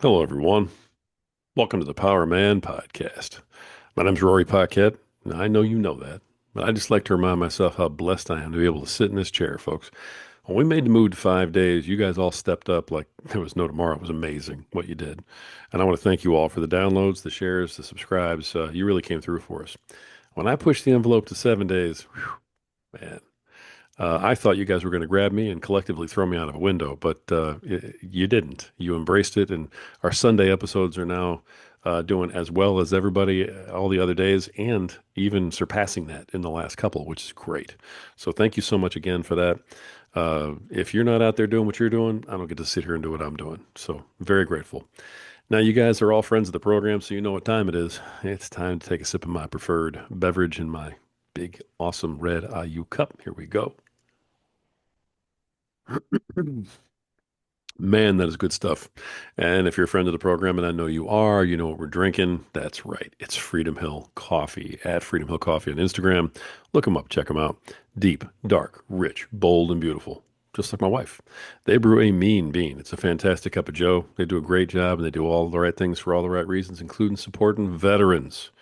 Hello, everyone. Welcome to the Power Man Podcast. My name's Rory Paquette, and I know you know that, but I just like to remind myself how blessed I am to be able to sit in this chair, folks. When we made the move to 5 days, you guys all stepped up like there was no tomorrow. It was amazing what you did. And I want to thank you all for the downloads, the shares, the subscribes. You really came through for us. When I pushed the envelope to 7 days, man, I thought you guys were going to grab me and collectively throw me out of a window, but you didn't. You embraced it, and our Sunday episodes are now doing as well as everybody all the other days, and even surpassing that in the last couple, which is great. So thank you so much again for that. If you're not out there doing what you're doing, I don't get to sit here and do what I'm doing. So very grateful. Now you guys are all friends of the program, so you know what time it is. It's time to take a sip of my preferred beverage in my big, awesome red IU cup. Here we go. Man, that is good stuff. And if you're a friend of the program, and I know you are, you know what we're drinking. That's right. It's Freedom Hill Coffee at Freedom Hill Coffee on Instagram. Look them up, check them out. Deep, dark, rich, bold, and beautiful. Just like my wife. They brew a mean bean. It's a fantastic cup of joe. They do a great job and they do all the right things for all the right reasons, including supporting veterans.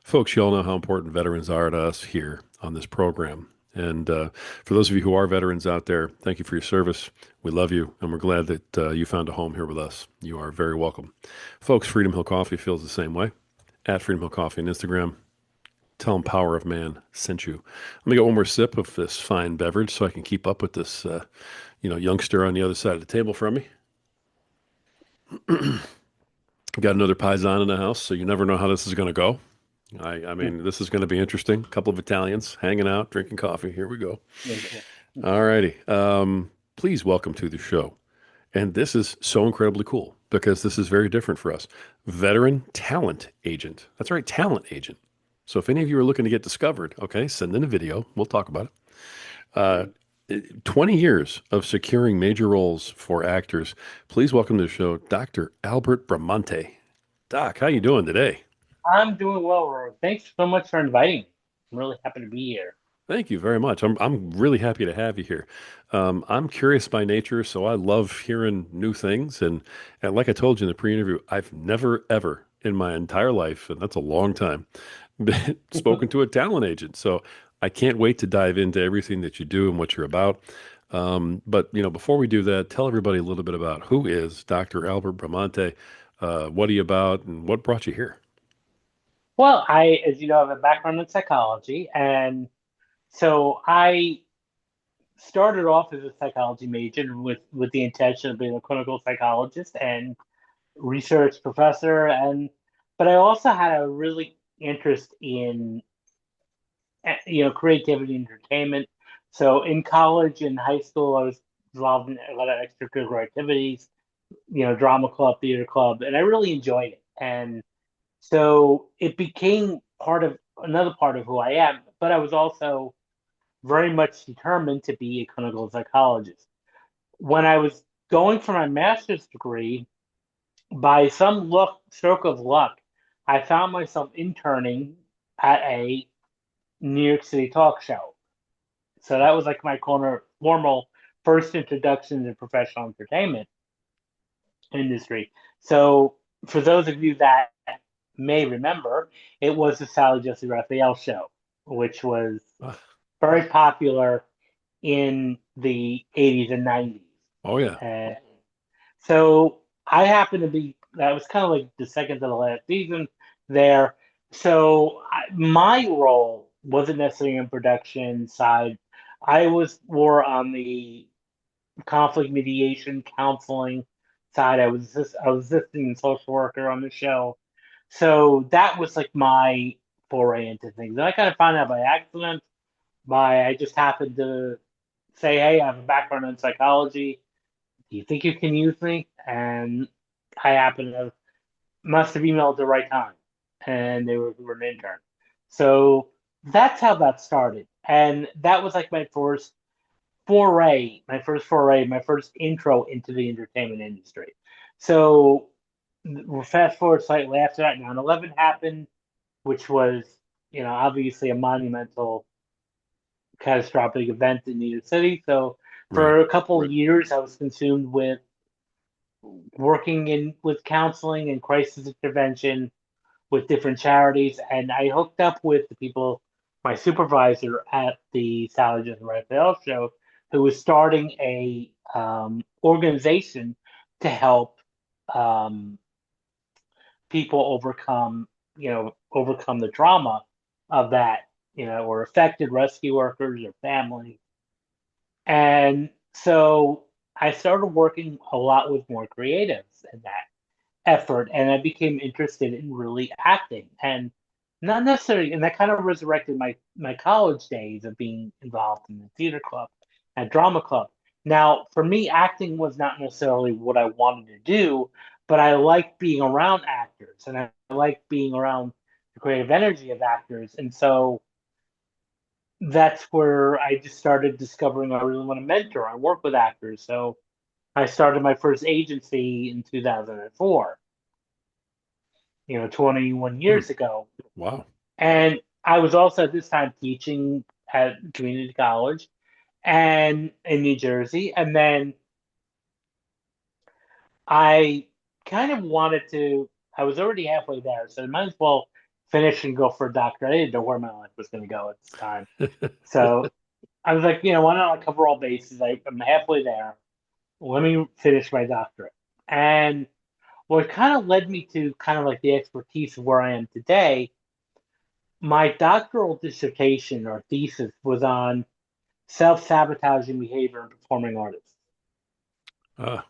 Folks, you all know how important veterans are to us here on this program. And for those of you who are veterans out there, thank you for your service. We love you, and we're glad that you found a home here with us. You are very welcome. Folks, Freedom Hill Coffee feels the same way. At Freedom Hill Coffee on Instagram, tell them Power of Man sent you. Let me get one more sip of this fine beverage so I can keep up with this, youngster on the other side of the table from me. Got another paisan in the house, so you never know how this is going to go. I mean, this is going to be interesting. A couple of Italians hanging out, drinking coffee. Here we go. All righty. Please welcome to the show. And this is so incredibly cool because this is very different for us. Veteran talent agent. That's right, talent agent. So if any of you are looking to get discovered, okay, send in a video. We'll talk about it. 20 years of securing major roles for actors. Please welcome to the show, Dr. Albert Bramante. Doc, how you doing today? I'm doing well, Rory. Thanks so much for inviting me. I'm really happy to be here. Thank you very much. I'm really happy to have you here. I'm curious by nature, so I love hearing new things. And like I told you in the pre-interview, I've never ever in my entire life, and that's a long time, spoken to a talent agent. So I can't wait to dive into everything that you do and what you're about. But before we do that, tell everybody a little bit about who is Dr. Albert Bramante, what are you about, and what brought you here? Well, as you know, have a background in psychology, and so I started off as a psychology major with the intention of being a clinical psychologist and research professor, and but I also had a really interest in creativity and entertainment. So in college and high school, I was involved in a lot of extracurricular activities, drama club, theater club, and I really enjoyed it. And so it became part of another part of who I am, but I was also very much determined to be a clinical psychologist. When I was going for my master's degree, by some stroke of luck, I found myself interning at a New York City talk show. So that was like my formal first introduction to professional entertainment industry. So for those of you that may remember, it was the Sally Jesse Raphael show, which was Ah, very popular in the 80s and 90s. oh yeah. And so I happened to be, that was kind of like the second to the last season there. So my role wasn't necessarily in production side. I was more on the conflict mediation, counseling side. I was assisting the social worker on the show. So that was like my foray into things. And I kind of found out by accident. I just happened to say, "Hey, I have a background in psychology. Do you think you can use me?" And I happened to must have emailed at the right time, and they were an intern. So that's how that started, and that was like my first intro into the entertainment industry. So we'll fast forward slightly after that. 9/11 happened, which was, obviously a monumental, catastrophic event in New York City. So Right. for a couple of years, I was consumed with working in with counseling and crisis intervention with different charities, and I hooked up with the people, my supervisor at the Salaries and Raphael show, who was starting a organization to help um, people overcome the trauma of that, or affected rescue workers or families. And so I started working a lot with more creatives in that effort, and I became interested in really acting, and not necessarily, and that kind of resurrected my college days of being involved in the theater club and drama club. Now, for me, acting was not necessarily what I wanted to do, but I liked being around actors, and I liked being around the creative energy of actors, and so that's where I just started discovering I really want to mentor. I work with actors, so I started my first agency in 2004, 21 Hmm. years ago. Wow. And I was also at this time teaching at community college and in New Jersey. And then I kind of I was already halfway there, so I might as well finish and go for a doctorate. I didn't know where my life was going to go at this time. So I was like, why don't I cover all bases? I'm halfway there. Let me finish my doctorate. And what kind of led me to kind of like the expertise of where I am today, my doctoral dissertation or thesis was on self-sabotaging behavior in performing artists. Ah,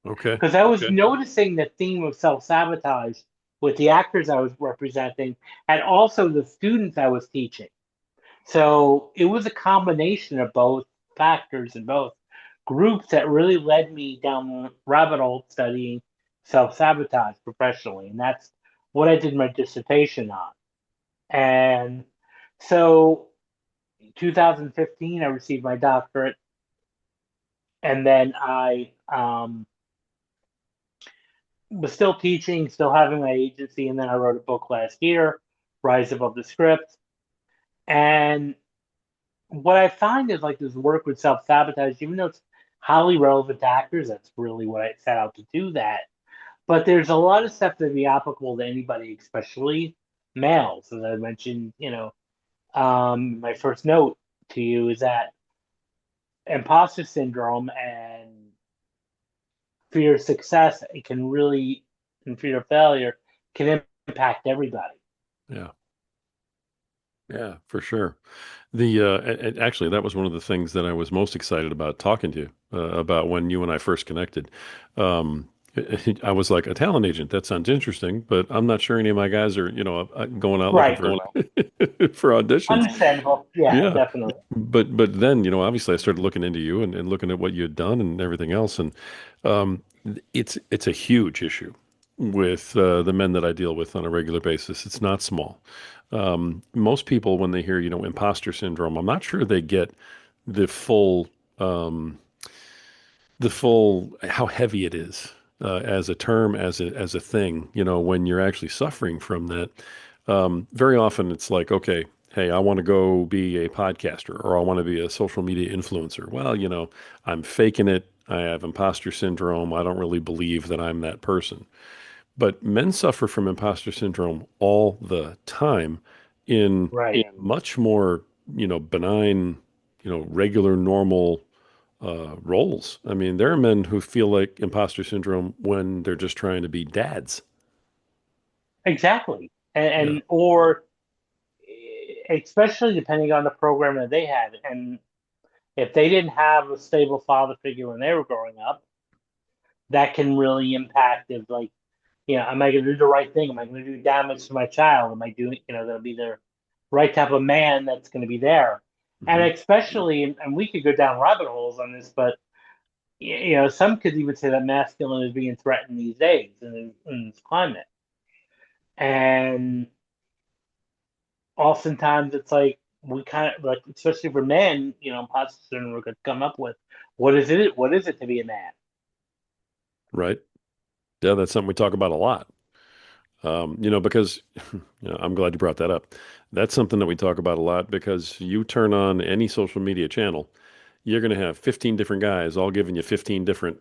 okay. Because I was noticing the theme of self-sabotage with the actors I was representing and also the students I was teaching. So it was a combination of both factors and both groups that really led me down the rabbit hole studying self-sabotage professionally. And that's what I did my dissertation on. And so 2015, I received my doctorate, and then I was still teaching, still having my agency, and then I wrote a book last year, Rise Above the Script. And what I find is like this work with self sabotage, even though it's highly relevant to actors, that's really what I set out to do that. But there's a lot of stuff that be applicable to anybody, especially males. As I mentioned, my first note to you is that imposter syndrome and fear of success, it can really, and fear of failure can impact everybody. Yeah. Yeah, for sure. Actually, that was one of the things that I was most excited about talking to you about when you and I first connected. Um, I was like, a talent agent. That sounds interesting, but I'm not sure any of my guys are, going out looking Right. for for auditions. Understandable. Yeah, Yeah, definitely. but then, obviously, I started looking into you and looking at what you had done and everything else, and um, it's a huge issue with the men that I deal with on a regular basis. It's not small. Most people, when they hear, imposter syndrome, I'm not sure they get the full, um, how heavy it is as a term, as a thing. When you're actually suffering from that, very often it's like, okay, hey, I want to go be a podcaster or I want to be a social media influencer. Well, I'm faking it. I have imposter syndrome. I don't really believe that I'm that person. But men suffer from imposter syndrome all the time in Right. much more, benign, regular, normal roles. I mean, there are men who feel like imposter syndrome when they're just trying to be dads. Exactly. Yeah. Or especially depending on the program that they had. And if they didn't have a stable father figure when they were growing up, that can really impact if like, am I going to do the right thing? Am I going to do damage to my child? Am I doing, going to be the right type of man that's going to be there? And Hmm. especially, and we could go down rabbit holes on this, but some could even say that masculine is being threatened these days in this climate. And oftentimes it's like we kind of like, especially for men, imposter syndrome we could come up with. What is it to be a man? Right. Yeah, that's something we talk about a lot. Because I'm glad you brought that up. That's something that we talk about a lot because you turn on any social media channel, you're going to have 15 different guys all giving you 15 different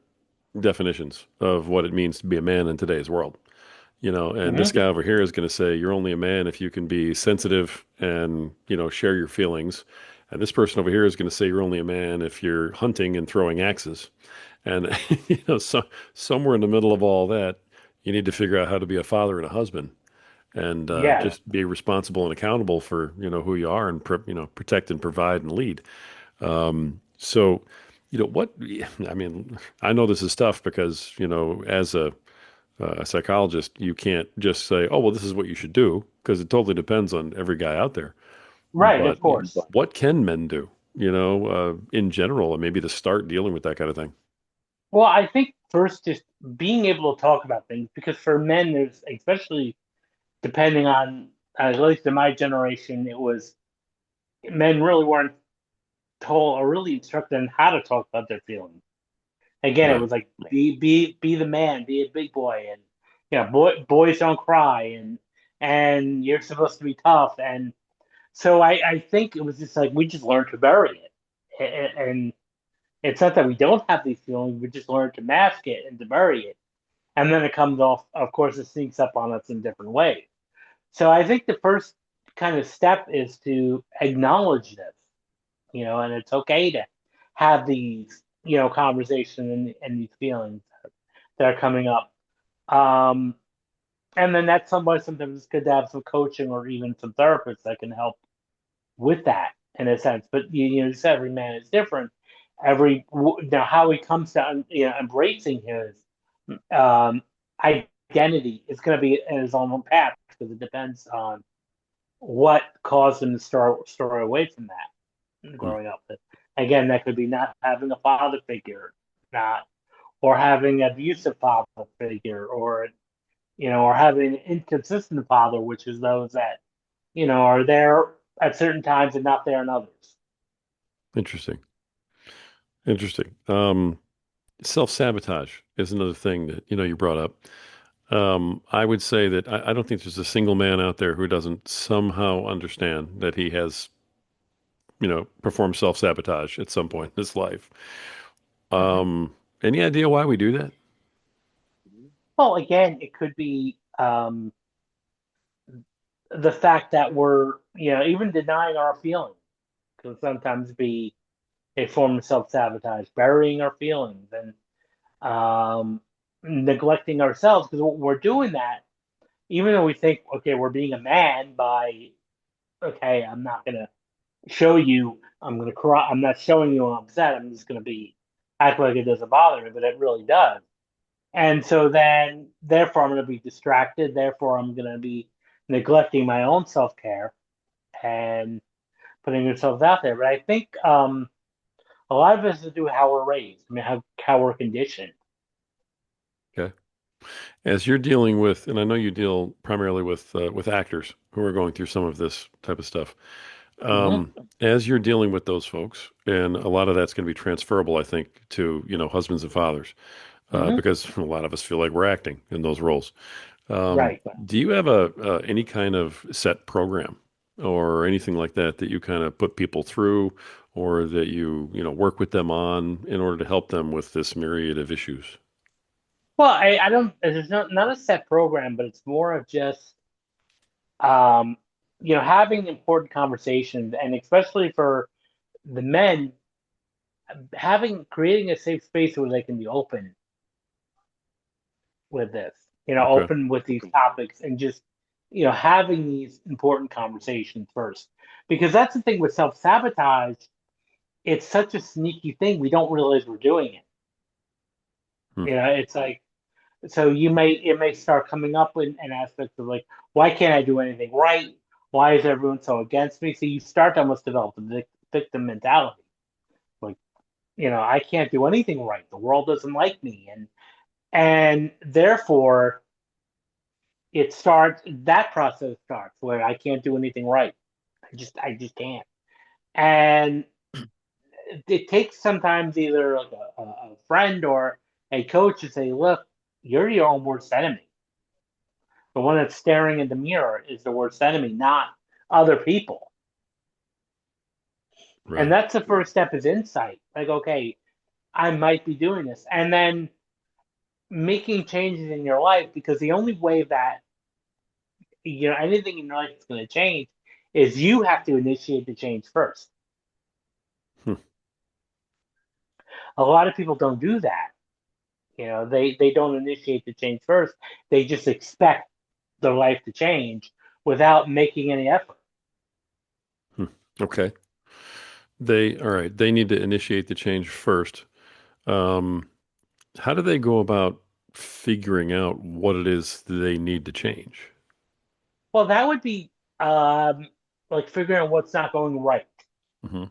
definitions of what it means to be a man in today's world. And this Hmm. guy over here is going to say you're only a man if you can be sensitive and, share your feelings. And this person over here is going to say you're only a man if you're hunting and throwing axes. And, so somewhere in the middle of all that, you need to figure out how to be a father and a husband and Yeah, just be responsible and accountable for, who you are and, protect and provide and lead. So, what, I mean, I know this is tough because, as a psychologist, you can't just say, "Oh, well, this is what you should do," because it totally depends on every guy out there. right, But of course. what can men do, in general, and maybe to start dealing with that kind of thing? Well, I think first just being able to talk about things because for men, there's especially depending on at least in my generation, it was men really weren't told or really instructed on how to talk about their feelings. Again, it Right. was like be the man, be a big boy, and boys don't cry, and you're supposed to be tough, and so I think it was just like we just learned to bury it, and it's not that we don't have these feelings, we just learn to mask it and to bury it, and then it comes off. Of course, it sneaks up on us in different ways. So I think the first kind of step is to acknowledge this, and it's okay to have these, conversations and these feelings that are coming up. Um, and then that's sometimes it's good to have some coaching or even some therapists that can help with that in a sense. But you said every man is different. Now how he comes to embracing his um, identity is going to be in his own path because it depends on what caused him to stray away from that Hmm. growing up. But again, that could be not having a father figure, not or having an abusive father figure, or having an inconsistent father, which is those that are there at certain times and not there in others. Interesting. Interesting. Self-sabotage is another thing that, you brought up. I would say that I don't think there's a single man out there who doesn't somehow understand that he has, performed self-sabotage at some point in his life. Mhm. Any idea why we do that? Well, again, it could be the fact that we're, even denying our feelings can sometimes be a form of self-sabotage, burying our feelings and neglecting ourselves because we're doing that, even though we think, okay, we're being a man by, okay, I'm not gonna show you, I'm gonna cry, I'm not showing you I'm upset, I'm just gonna be act like it doesn't bother me, but it really does. And so then, therefore, I'm gonna be distracted. Therefore, I'm gonna be neglecting my own self care and putting yourself out there. But I think a lot of it has to do with how we're raised. I mean, how we're conditioned. Okay. As you're dealing with, and I know you deal primarily with actors who are going through some of this type of stuff. Hmm. As you're dealing with those folks, and a lot of that's going to be transferable, I think, to husbands and fathers, Hmm. because a lot of us feel like we're acting in those roles. Right. Do you have a any kind of set program or anything like that that you kind of put people through, or that you work with them on in order to help them with this myriad of issues? Well, I don't. There's not a set program, but it's more of just um, having important conversations, and especially for the men, having creating a safe space where they can be open with this, Okay. open with these topics and just, having these important conversations first. Because that's the thing with self sabotage, it's such a sneaky thing. We don't realize we're doing it. Hmm. It's like, so it may start coming up in aspects of like, why can't I do anything right? Why is everyone so against me? So you start to almost develop the victim mentality. Like, I can't do anything right. The world doesn't like me. And therefore, that process starts where I can't do anything right. I just can't. And it takes sometimes either like a friend or a coach to say, look, you're your own worst enemy. The one that's staring in the mirror is the worst enemy, not other people. And Right. that's the first step is insight. Like, okay, I might be doing this. And then making changes in your life, because the only way that anything in your life is going to change is you have to initiate the change first. Hmm. A lot of people don't do that. They don't initiate the change first. They just expect their life to change without making any effort. Hmm. Okay. All right. They need to initiate the change first. Um, how do they go about figuring out what it is they need to change? Well, that would be um, like figuring out what's not going right Hmm.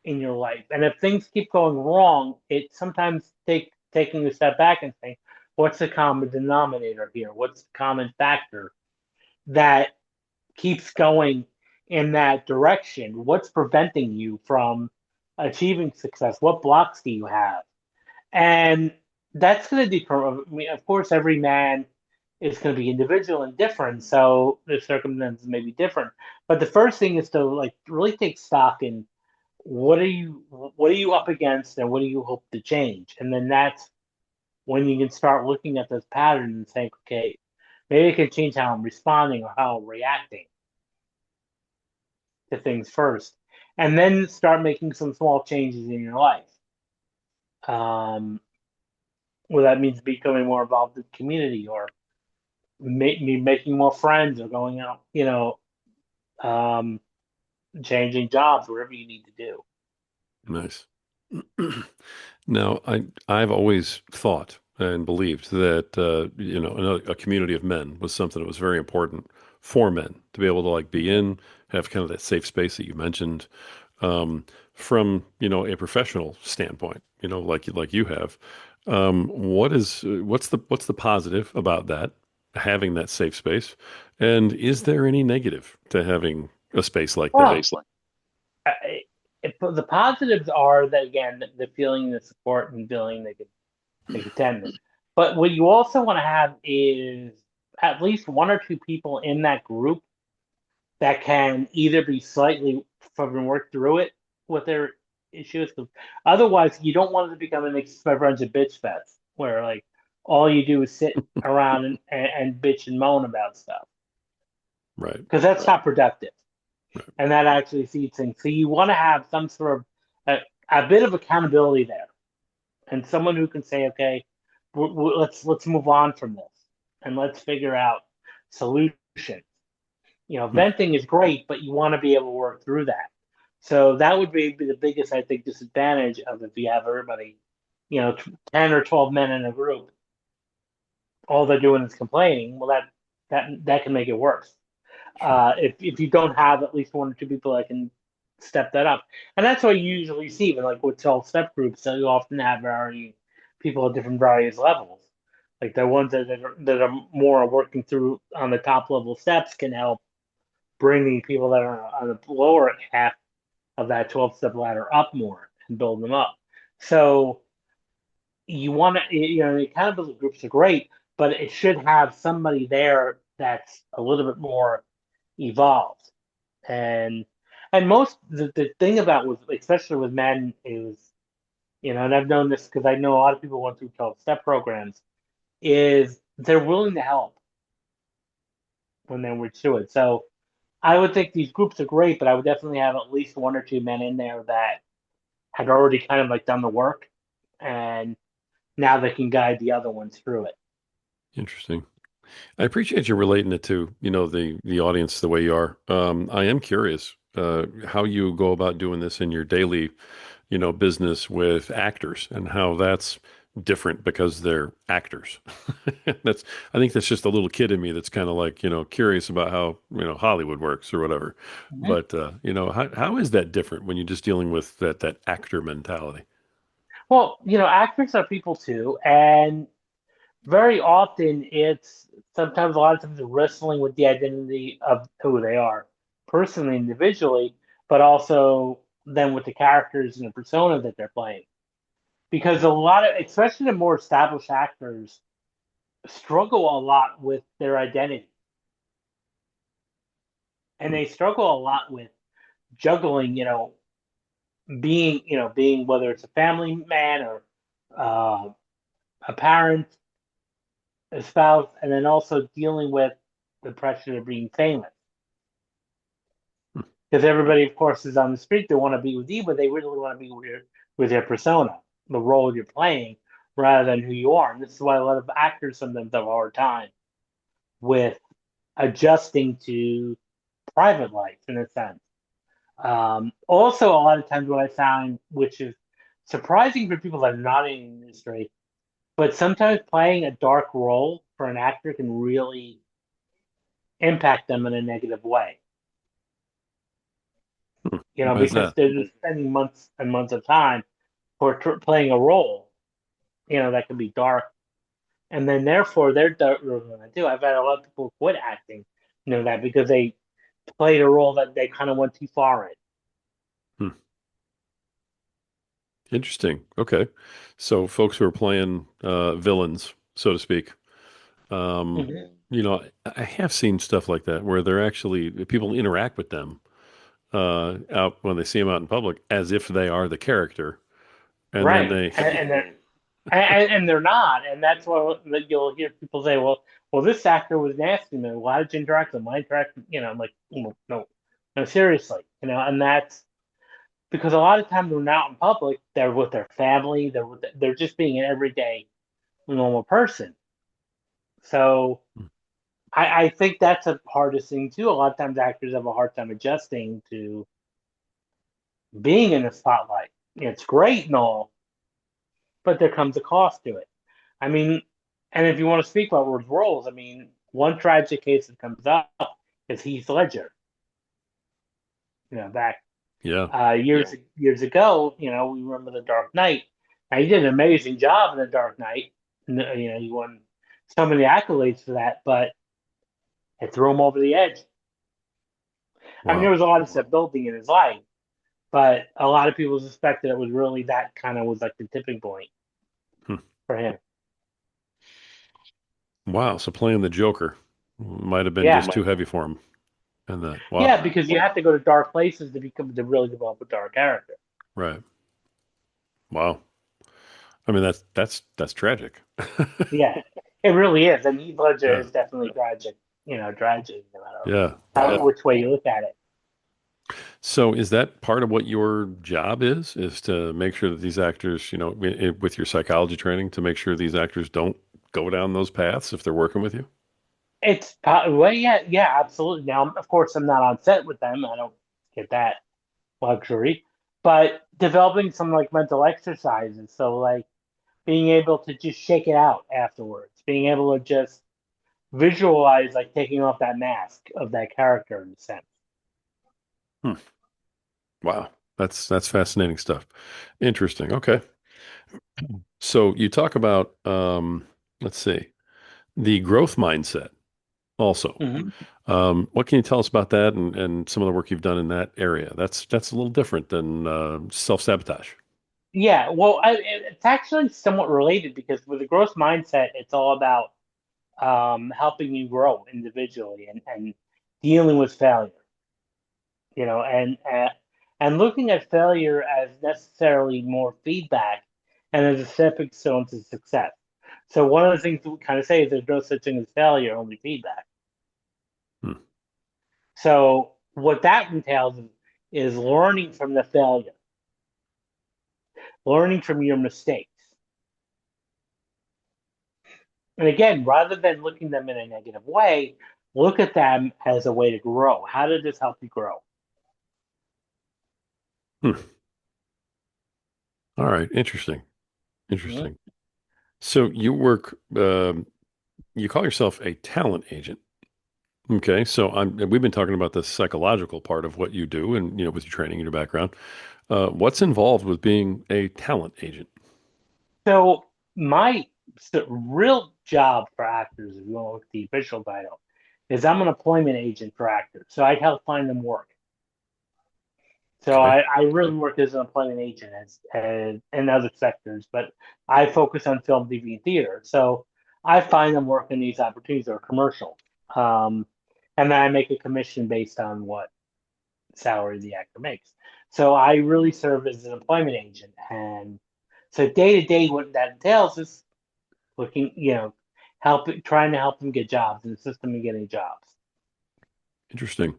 in your life. And if things keep going wrong, it sometimes taking a step back and saying, what's the common denominator here? What's the common factor that keeps going in that direction? What's preventing you from achieving success? What blocks do you have? And that's going to differ. I mean, of course, every man is going to be individual and different, so the circumstances may be different. But the first thing is to like really take stock in what are you up against and what do you hope to change, and then that's when you can start looking at this pattern and think, okay, maybe I can change how I'm responding or how I'm reacting to things first, and then start making some small changes in your life. Um, whether that means becoming more involved in the community or making more friends or going out, um, changing jobs, whatever you need to do. Nice. Now, I've always thought and believed that a community of men was something that was very important for men to be able to like be in, have kind of that safe space that you mentioned, from a professional standpoint, like you have. What's the positive about that, having that safe space, and is there any negative to having a space like that? Well, the positives are that again, the feeling, the support, and feeling they can tend. But what you also want to have is at least one or two people in that group that can either be slightly fucking work through it with their issues. 'Cause otherwise, you don't want it to become an bunch of bitch fest where like all you do is sit around and bitch and moan about stuff, Right. because that's not productive, and that actually feeds things. So you want to have some sort of a bit of accountability there, and someone who can say, okay, let's move on from this and let's figure out solutions. Hmm. Venting is great, but you want to be able to work through that. So that would be the biggest, I think, disadvantage of if you have everybody, 10 or 12 men in a group, all they're doing is complaining. Well, that can make it worse. Sure. If you don't have at least one or two people that can step that up, and that's what you usually see, even like with 12-step groups, so you often have varying people at different various levels. Like the ones that are more working through on the top level steps can help bringing people that are on the lower half of that 12-step ladder up more and build them up. So you want to, the accountability groups are great, but it should have somebody there that's a little bit more evolved. And most the thing about with especially with men is, and I've known this because I know a lot of people went through 12-step programs, is they're willing to help when they were to it. So I would think these groups are great, but I would definitely have at least one or two men in there that had already kind of like done the work, and now they can guide the other ones through it. Interesting. I appreciate you relating it to, the audience the way you are. I am curious how you go about doing this in your daily, business with actors and how that's different because they're actors. That's I think that's just a little kid in me that's kind of like, curious about how, Hollywood works or whatever. Mhm. But how is that different when you're just dealing with that actor mentality? Well, actors are people too, and very often it's sometimes a lot of times they're wrestling with the identity of who they are personally, individually, but also then with the characters and the persona that they're playing. Because a lot of, especially the more established actors, struggle a lot with their identity, and they struggle a lot with juggling, being whether it's a family man or uh, a parent, a spouse, and then also dealing with the pressure of being famous. Because everybody, of course, is on the street. They want to be with you, but they really want to be with your persona, the role you're playing, rather than who you are. And this is why a lot of actors sometimes have a hard time with adjusting to private life, in a sense. Also, a lot of times what I found, which is surprising for people that are not in the industry, but sometimes playing a dark role for an actor can really impact them in a negative way. Hmm. You know, Why is because that? they're just spending months and months of time for playing a role, that can be dark, and then therefore they're dark going to do. I've had a lot of people quit acting, that because they played a role that they kind of went too far in. Hmm. Interesting. Okay. So folks who are playing villains, so to speak, um, Mhm. I have seen stuff like that where they're actually people interact with them out when they see them out in public as if they are the character, and then Right, they, and they're not, and that's what that you'll hear people say. Well, this actor was nasty, man. Why did you interact with him? Why interact? I'm like, no, no, no, seriously, and that's because a lot of times when they're out in public, they're with their family, they're just being an everyday normal person. So I think that's the hardest thing too. A lot of times actors have a hard time adjusting to being in the spotlight. It's great and all, but there comes a cost to it. I mean, and if you want to speak about Ward's roles, I mean, one tragic case that comes up is Heath Ledger. Back yeah, years ago, we remember The Dark Knight. Now, he did an amazing job in The Dark Knight. He won so many accolades for that, but it threw him over the edge. I mean, there wow. was a lot of stuff building in his life, but a lot of people suspected it was really that kind of was like the tipping point Hmm. for him. Wow. So playing the Joker might have been Yeah, just too heavy for him. And that, wow. yeah, because you have to go to dark places to really develop a dark character. Right. Wow. I mean, that's tragic. Yeah, it really is, and Heath Ledger Yeah. is definitely tragic. Tragic no matter Yeah. which way you look at it. So is that part of what your job is to make sure that these actors, with your psychology training, to make sure these actors don't go down those paths if they're working with you? Well, yeah, yeah, absolutely. Now, of course, I'm not on set with them. I don't get that luxury, but developing some like mental exercises. So like being able to just shake it out afterwards, being able to just visualize like taking off that mask of that character in a sense. Hmm. Wow. That's fascinating stuff. Interesting. Okay. So you talk about let's see, the growth mindset also. Mhm. What can you tell us about that and some of the work you've done in that area? That's a little different than self-sabotage. Yeah, well, it's actually somewhat related because with the growth mindset, it's all about helping you grow individually and dealing with failure. And looking at failure as necessarily more feedback and as a stepping stone to success. So one of the things we kind of say is there's no such thing as failure, only feedback. Hmm. So what that entails is learning from the failure, learning from your mistakes. And again, rather than looking at them in a negative way, look at them as a way to grow. How did this help you grow? Hmm. All right. Interesting. Mhm. Interesting. So you call yourself a talent agent. Okay. So we've been talking about the psychological part of what you do and, with your training and your background. What's involved with being a talent agent? So my real job for actors, if you want to look at the official title, is I'm an employment agent for actors. So I help find them work. So Okay. I really work as an employment agent as in other sectors, but I focus on film, TV, and theater. So I find them work in these opportunities or commercial. Um, and then I make a commission based on what salary the actor makes. So I really serve as an employment agent. And so day to day, what that entails is looking, trying to help them get jobs and assist them in getting jobs. Interesting.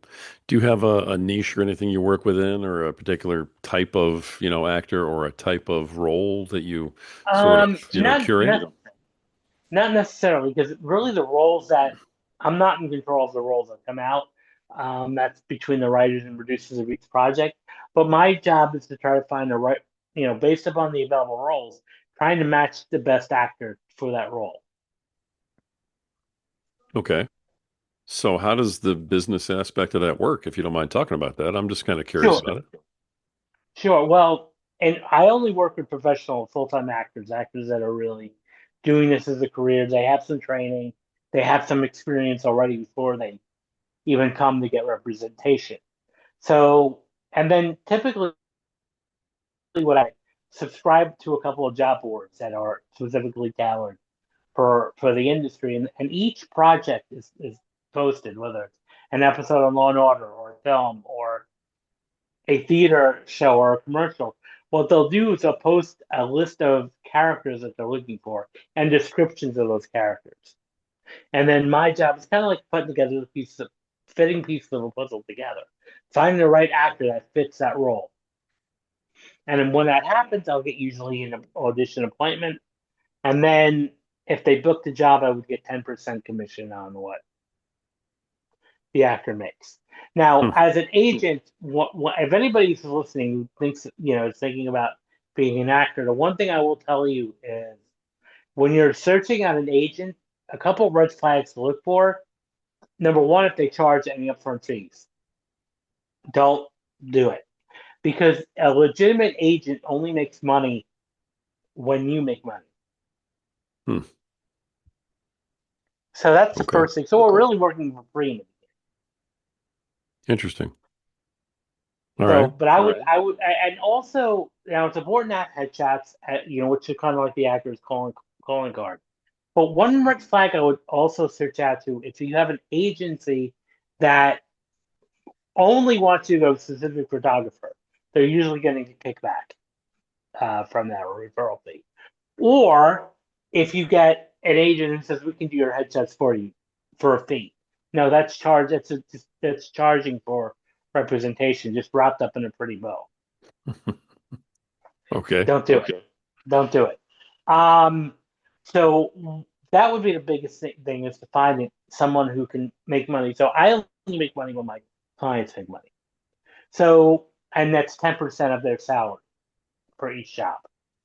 Do you have a niche or anything you work within, or a particular type of, actor or a type of role that you sort of, Not curate? not necessarily, because really the roles that I'm not in control of the roles that come out. That's between the writers and producers of each project. But my job is to try to find the right, based upon the available roles, trying to match the best actor for that role. Okay. So how does the business aspect of that work, if you don't mind talking about that? I'm just kind of curious Sure, about it. sure. Well, and I only work with professional full-time actors, actors that are really doing this as a career. They have some training, they have some experience already before they even come to get representation. So, and then typically what I subscribe to a couple of job boards that are specifically tailored for the industry, and each project is posted, whether it's an episode on Law and Order or a film or a theater show or a commercial. What they'll do is they'll post a list of characters that they're looking for and descriptions of those characters. And then my job is kind of like putting together the pieces of fitting pieces of a puzzle together, finding the right actor that fits that role. And then when that happens, I'll get usually an audition appointment. And then if they book the job, I would get 10% commission on what the actor makes. Now, Hmm. as an agent, if anybody's listening who thinks, is thinking about being an actor, the one thing I will tell you is when you're searching on an agent, a couple of red flags to look for. Number one, if they charge any upfront fees, don't do it because a legitimate agent only makes money when you make money. Hmm. So that's the Okay. first thing. So we're really working for free. Interesting. All So, right. but and also now it's important to have headshots, which is kind of like the actor's calling card. But one red flag I would also search out to if you have an agency that only wants you to go to a specific photographer, they're usually getting a kickback from that referral fee. Or if you get an agent who says we can do your headshots for you for a fee. No, that's charged. That's charging for representation, just wrapped up in a pretty bow. Okay. Don't do it. Don't do it. Um, so that would be the biggest thing is to find someone who can make money. So I only make money when my clients make money. So, and that's 10% of their salary for each job.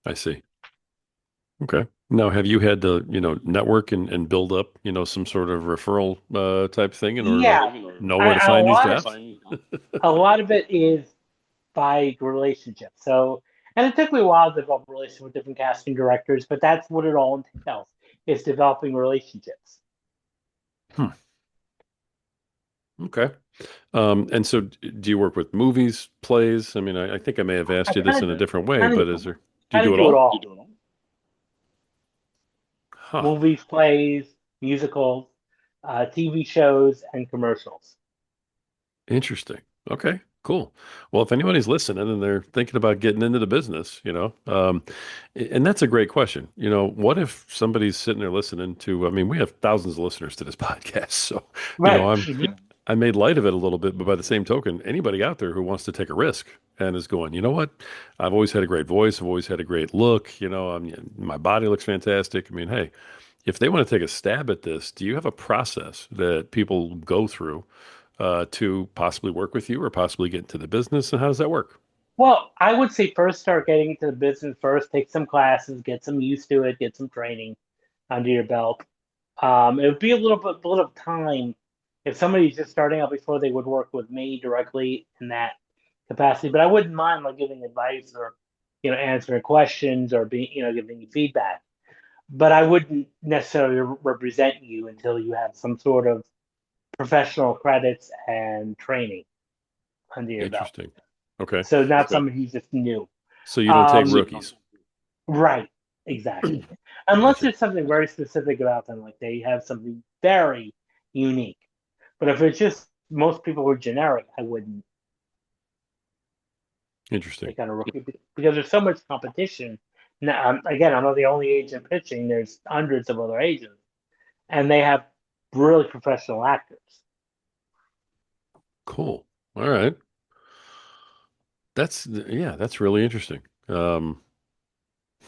I see. Okay. Now, have you had to, network and build up, some sort of referral type thing in order to Yeah, know where to find these jobs? a lot of it is by relationship. So, and it took me a while to develop a relationship with different casting directors, but that's what it all entails is developing relationships. Hmm. Okay. And so do you work with movies, plays? I mean, I think I may have I asked you this in kind a of, different way, kind of, but do you kind do of it do it all? all: Huh. movies, plays, musicals, TV shows, and commercials. Interesting. Okay, cool. Well, if anybody's listening and they're thinking about getting into the business, and that's a great question. What if somebody's sitting there listening to, I mean, we have thousands of listeners to this podcast. So, Right. I made light of it a little bit, but by the same token, anybody out there who wants to take a risk and is going, you know what? I've always had a great voice. I've always had a great look. My body looks fantastic. I mean, hey, if they want to take a stab at this, do you have a process that people go through to possibly work with you or possibly get into the business? And how does that work? Well, I would say first start getting into the business first, take some classes, get some used to it, get some training under your belt. It would be a little of time if somebody's just starting out before they would work with me directly in that capacity. But I wouldn't mind like giving advice or, answering questions or giving you feedback. But I wouldn't necessarily represent you until you have some sort of professional credits and training under your belt. Interesting. Okay. So not somebody who's just new. So you don't take Um, rookies. right, exactly. Unless Gotcha. there's something very specific about them, like they have something very unique. But if it's just most people who are generic, I wouldn't Interesting. take on a rookie because there's so much competition Now, again, I'm not the only agent pitching. There's hundreds of other agents, and they have really professional actors. Cool. All right. Yeah, that's really interesting. Um,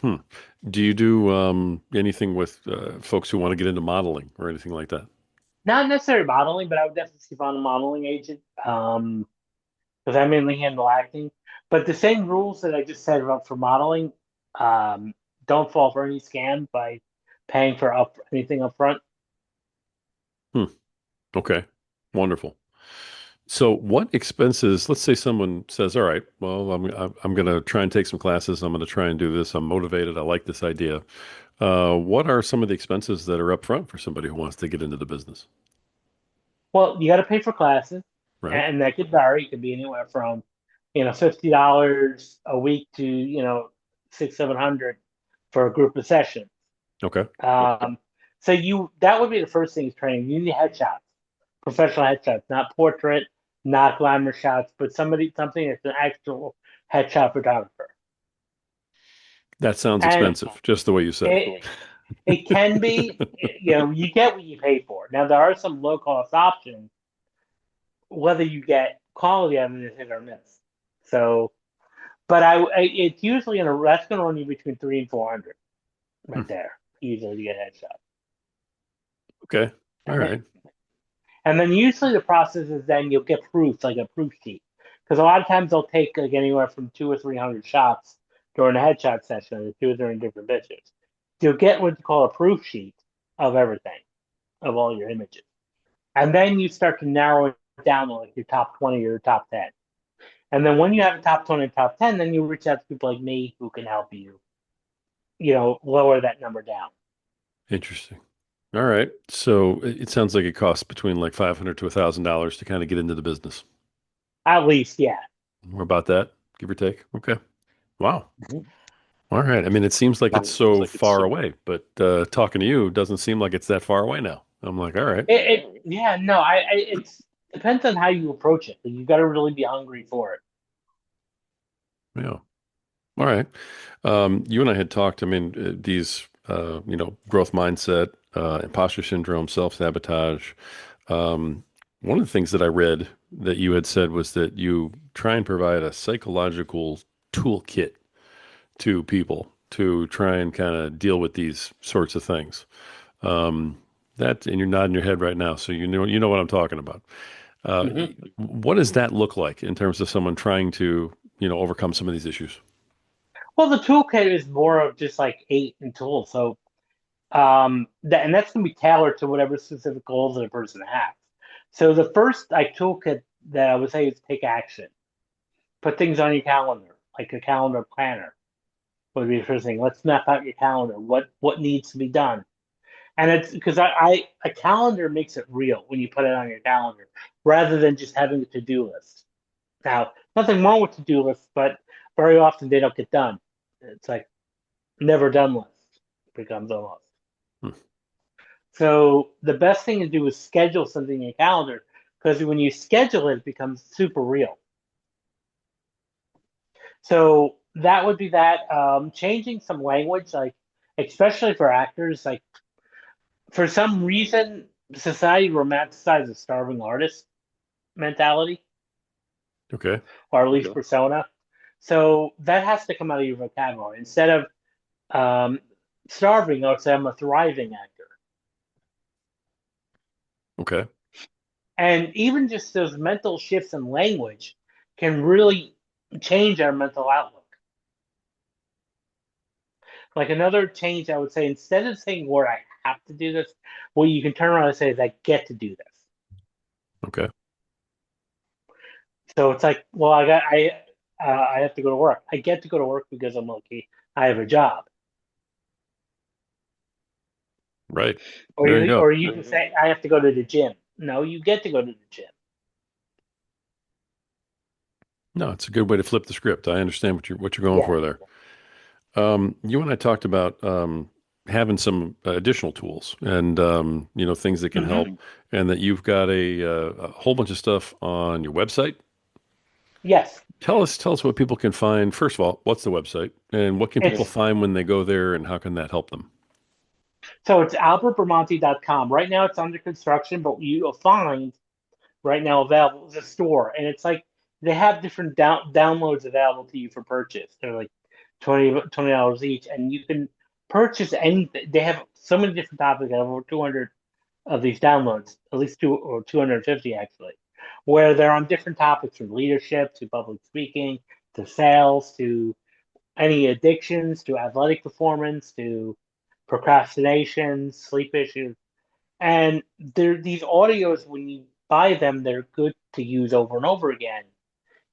hmm. Do you do anything with folks who want to get into modeling or anything like that? Not necessarily modeling, but I would definitely see if I'm a modeling agent. Because I mainly handle acting. But the same rules that I just said about for modeling, um, don't fall for any scam by paying for anything up front. Hmm. Okay. Wonderful. So, what expenses? Let's say someone says, "All right, well, I'm going to try and take some classes. I'm going to try and do this. I'm motivated. I like this idea." What are some of the expenses that are up front for somebody who wants to get into the business? Well, you got to pay for classes, Right. and that could vary. It could be anywhere from, $50 a week to, six, 700 for a group of sessions. Okay. Um, so that would be the first thing is training. You need headshots, professional headshots, not portrait, not glamour shots, but something that's an actual headshot photographer. That sounds And expensive, just the way you said it. it can be, you get what you pay for. Now there are some low cost options, whether you get quality out of it is hit or miss. So, but it's usually that's going to run you between 3 and 400 Hmm. right there. Usually to get headshot. Okay. All And then, right. and then usually the process is then you'll get proofs, like a proof sheet. Because a lot of times they'll take like anywhere from 2 or 300 shots during a headshot session, the 2 or 3 different pictures. You'll get what you call a proof sheet of everything, of all your images. And then you start to narrow it down to like your top 20 or your top 10. And then when you have a top 20 and top 10, then you reach out to people like me who can help you, lower that number down. Interesting. All right. So it sounds like it costs between like $500 to $1,000 to kind of get into the business. At least, yeah. We're about that, give or take. Okay. Wow. Mhm. All right. I mean, it seems like it's so far away, but talking to you doesn't seem like it's that far away now. I'm like, all right. Yeah, no, it's depends on how you approach it. You got to really be hungry for it. Yeah. All right. You and I had talked, I mean, these, growth mindset, imposter syndrome, self-sabotage. Um, one of the things that I read that you had said was that you try and provide a psychological toolkit to people to try and kind of deal with these sorts of things. Um, and you're nodding your head right now, so you know what I'm talking about. Uh, Hmm. what does that look like in terms of someone trying to, overcome some of these issues? Well, the toolkit is more of just like eight and tools. So, and that's going to be tailored to whatever specific goals that a person has. So the first like toolkit that I would say is take action. Put things on your calendar, like a calendar planner would be the first thing. Let's map out your calendar. What needs to be done? And it's because a calendar makes it real when you put it on your calendar rather than just having a to-do list. Now, nothing wrong with to-do lists, but very often they don't get done. It's like never done list becomes almost. Hmm. So the best thing to do is schedule something in your calendar because when you schedule it, it becomes super real. So that would be that. Changing some language, like especially for actors, like for some reason, society romanticizes starving artist mentality, Okay. or at least persona. So that has to come out of your vocabulary. Instead of um, starving, I would say I'm a thriving actor. Okay. And even just those mental shifts in language can really change our mental outlook. Like another change, I would say, instead of saying where I have to do this, what you can turn around and say is I get to do this. Okay. So it's like, well, I have to go to work. I get to go to work because I'm lucky. I have a job. Right. There you go. Or you can say I have to go to the gym. No, you get to go to the gym. No, it's a good way to flip the script. I understand what you're going Yeah. for there. You and I talked about having some additional tools and things that can help, Hmm. and that you've got a whole bunch of stuff on your website. Yes, Tell us what people can find. First of all, what's the website and what can people it's find when they go there and how can that help them? it's albertbramante.com. Right now it's under construction, but you'll find right now available is a store, and it's like they have different downloads available to you for purchase. They're like $20 each, and you can purchase anything. They have so many different topics. They have over 200 of these downloads, at least 250 actually, where they're on different topics from leadership to public speaking to sales to any addictions to athletic performance to procrastination, sleep issues. And these audios, when you buy them, they're good to use over and over again.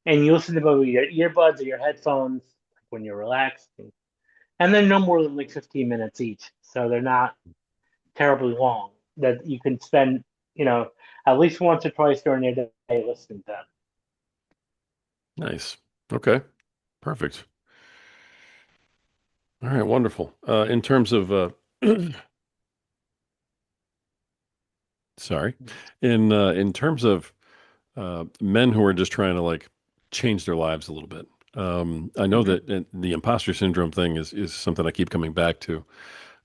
And you listen to them with your earbuds or your headphones when you're relaxing. And they're no more than like 15 minutes each. So they're not terribly long that you can spend, you know, at least once or twice during your day listening to them. Nice. Okay. Perfect. All right. Wonderful. In terms of, sorry, in terms of men who are just trying to like change their lives a little bit. I know Hmm. that the imposter syndrome thing is something I keep coming back to.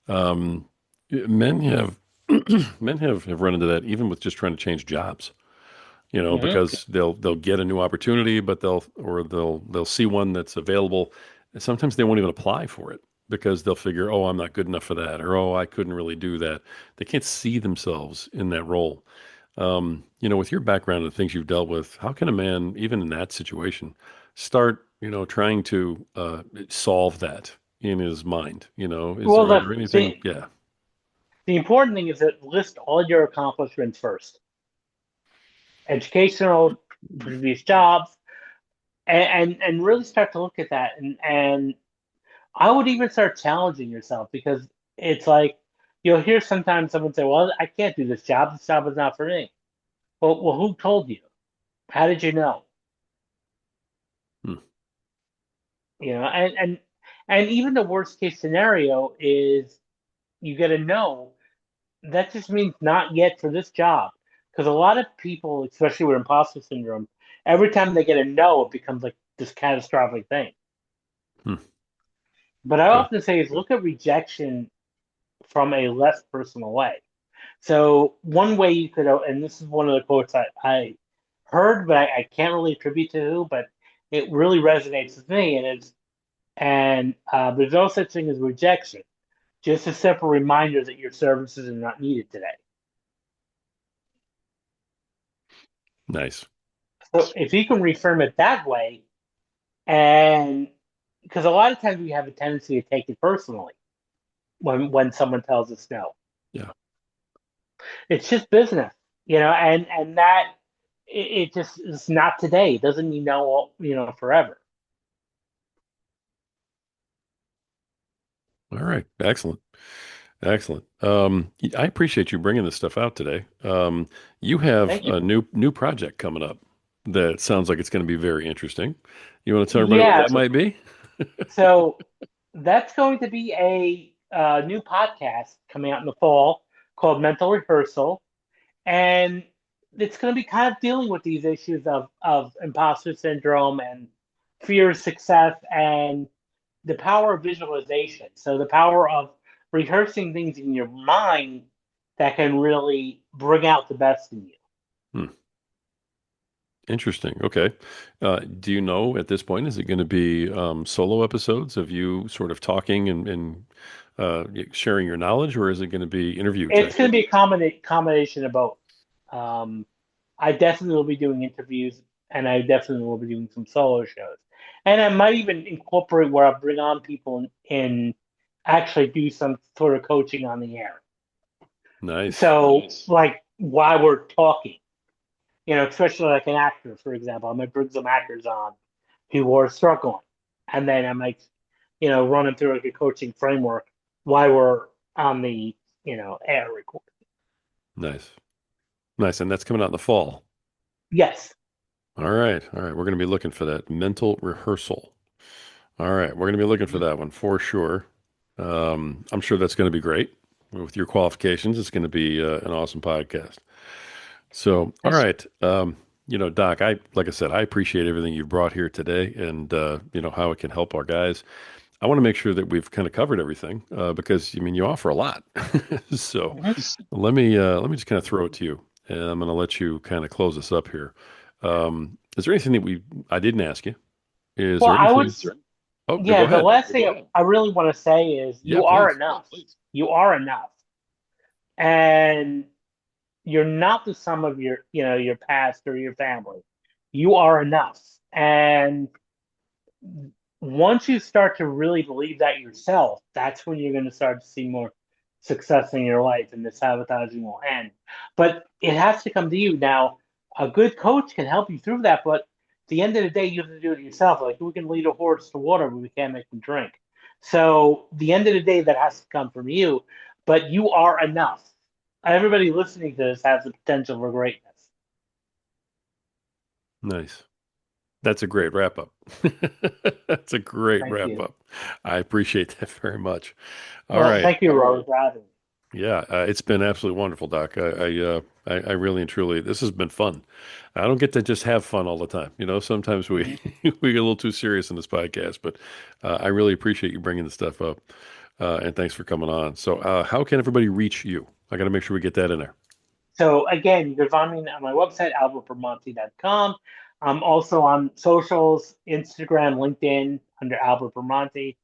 Um, men have have run into that even with just trying to change jobs. You know, Hmm. because they'll get a new opportunity, but they'll see one that's available. And sometimes they won't even apply for it because they'll figure, oh, I'm not good enough for that, or oh, I couldn't really do that. They can't see themselves in that role. With your background and the things you've dealt with, how can a man, even in that situation, start, trying to solve that in his mind? Well, Are there anything? Yeah. the important thing is that list all your accomplishments first: educational, previous jobs, and really start to look at that. And I would even start challenging yourself because it's like you'll hear sometimes someone say, "Well, I can't do this job. This job is not for me." Well, who told you? How did you know? Hmm. You know, and even the worst case scenario is you get a no. That just means not yet for this job. Because a lot of people, especially with imposter syndrome, every time they get a no, it becomes like this catastrophic thing. Hmm. But I Okay. often say is look at rejection from a less personal way. So one way you could, and this is one of the quotes I heard, but I can't really attribute to who, but it really resonates with me, and there's no such thing as rejection, just a simple reminder that your services are not needed today. Nice. So if you can reframe it that way, and because a lot of times we have a tendency to take it personally when someone tells us no, Yeah. it's just business, and that it just is not today. It doesn't mean no, forever. All right. Excellent. Excellent. I appreciate you bringing this stuff out today. You have Thank you. a new project coming up that sounds like it's going to be very interesting. You want to tell everybody what Yeah. that might be? So that's going to be a new podcast coming out in the fall called Mental Rehearsal, and it's going to be kind of dealing with these issues of imposter syndrome and fear of success and the power of visualization. So the power of rehearsing things in your mind that can really bring out the best in you. Hmm. Interesting. Okay. Do you know at this point, is it going to be solo episodes of you sort of talking and sharing your knowledge, or is it going to be interview It's type? going to be a combination of both. Um, I definitely will be doing interviews, and I definitely will be doing some solo shows. And I might even incorporate where I bring on people and actually do some sort of coaching on the air. Nice. So, like while we're talking, especially like an actor, for example, I might bring some actors on who are struggling, and then I might, run them through like a coaching framework while we're on the, air record. Nice. Nice. And that's coming out in the fall. Yes. All right. All right. We're going to be looking for that mental rehearsal. All right. We're going to be looking for that one for sure. I'm sure that's going to be great. With your qualifications, it's going to be an awesome podcast. So, all Yes. right. Doc, like I said, I appreciate everything you brought here today and, how it can help our guys. I want to make sure that we've kind of covered everything because, you offer a lot. So Mhm. let me just kind of throw it to you, and I'm going to let you kind of close us up here. Is there anything that I didn't ask you? Is Well, there I would, anything? Oh, go yeah, the ahead. last thing I really want to say is Yeah, you are please. enough. You are enough. And you're not the sum of your past or your family. You are enough. And once you start to really believe that yourself, that's when you're going to start to see more success in your life and the sabotaging will end. But it has to come to you. Now, a good coach can help you through that, but at the end of the day, you have to do it yourself. Like we can lead a horse to water, but we can't make him drink. So, the end of the day, that has to come from you, but you are enough. Everybody listening to this has the potential for greatness. Nice. That's a great wrap up. That's a great Thank wrap you. up. I appreciate that very much. All Well, right. thank you, Robert, for having me. Yeah, it's been absolutely wonderful, Doc. I really and truly, this has been fun. I don't get to just have fun all the time. Sometimes we Mhm. we get a little too serious in this podcast, but I really appreciate you bringing the stuff up, and thanks for coming on. So, how can everybody reach you? I got to make sure we get that in there. So again, you can find me on my website, albertbramante.com. I'm also on socials, Instagram, LinkedIn, under Albert Bramante.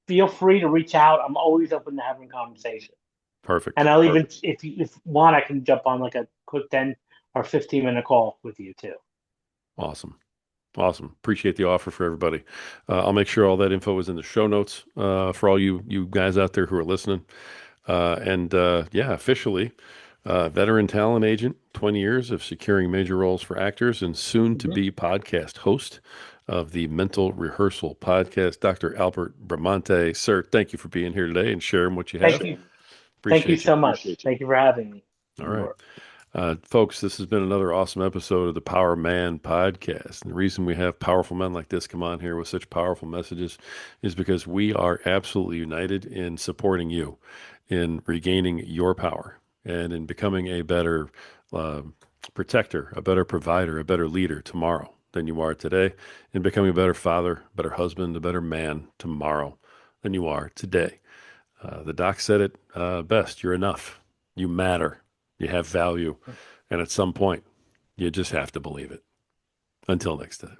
Feel free to reach out. I'm always open to having conversation. Perfect. And I'll even, if you want, I can jump on like a quick 10 or 15-minute call with you too. Awesome. Awesome. Appreciate the offer for everybody. I'll make sure all that info is in the show notes for all you guys out there who are listening. And yeah, officially, veteran talent agent, 20 years of securing major roles for actors, and soon to Mhm. be podcast host of the Mental Rehearsal podcast. Dr. Albert Bramante, sir, thank you for being here today and sharing what you Thank have. you. Thank you Appreciate you. so much. Thank you for having me. All right. Folks, this has been another awesome episode of the Power Man podcast. And the reason we have powerful men like this come on here with such powerful messages is because we are absolutely united in supporting you in regaining your power and in becoming a better uh, protector, a better provider, a better leader tomorrow than you are today, and becoming a better father, better husband, a better man tomorrow than you are today. The doc said it best. You're enough. You matter. You have value. And at some point, you just have to believe it. Until next time.